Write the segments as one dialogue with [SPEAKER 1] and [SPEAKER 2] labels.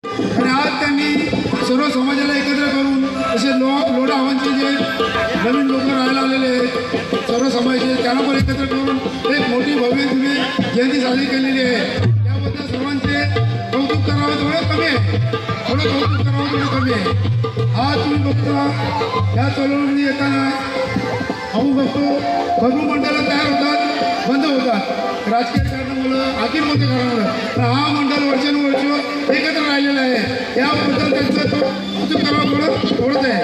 [SPEAKER 1] आणि आज त्यांनी सर्व समाजाला एकत्र करून असे लोढा हवनचे जे नवीन लोक राहायला आलेले आहेत सर्व समाजाचे त्यांना पण एकत्र करून एक मोठी भव्य दिव्य जयंती साजरी केलेली आहे. त्याबद्दल सर्वांचे कौतुक करावं थोडं कमी आहे, थोडं कौतुक करावं थोडं कमी आहे. आज तुम्ही बघता या चळवळीमध्ये येताना आपण बघतो भरपूर मंडळं तयार होतात, बंद होतात राजकीय कारणामुळं, आखिर मोठ्या कारणामुळं. पण हा मंडळ वर्षानुवर्ष एकत्र राहिलेला आहे. याबद्दल त्यांचं कौतुक करावं थोडंच आहे.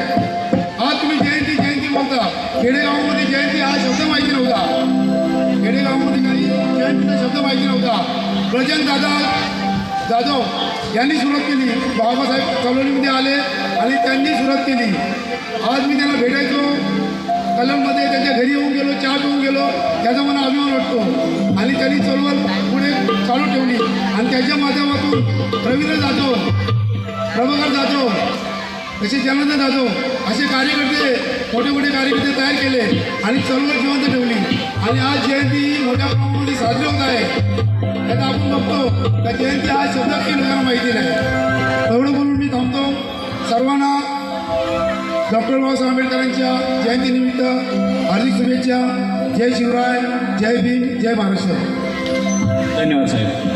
[SPEAKER 1] आज तुम्ही जयंती बोलता, खेडेगावामध्ये जयंती हा शब्द माहिती नव्हता. खेडेगावामध्ये काही जयंतीचा शब्द माहिती नव्हता. प्रजन दादा जाधव यांनी सुरुवात केली. बाबासाहेब कॉलनीमध्ये आले आणि त्यांनी सुरुवात केली. आज मी त्यांना भेटायचो कलममध्ये, त्यांच्या घरी येऊन गेलो, चहा पिऊन गेलो, त्याचा मला अभिमान वाटतो. आणि त्यांनी चळवळ पुढे चालू ठेवली आणि त्याच्या माध्यमातून रवींद्र जाधव, प्रभाकर जाधव, तसे जनार्दन जाधव असे कार्यकर्ते मोठे कार्यकर्ते तयार केले आणि चळवळ जिवंत ठेवली. आणि आज जयंती मोठ्या प्रमाणामध्ये साजरी होत आहे. आता आपण बघतो का जयंती हा शब्द काही लोकांना माहिती नाही. एवढं बोलून मी थांबतो. सर्वांना डॉक्टर बाबासाहेब आंबेडकरांच्या जयंतीनिमित्त हार्दिक शुभेच्छा. जय शिवराय, जय भीम, जय महाराष्ट्र.
[SPEAKER 2] धन्यवाद साहेब.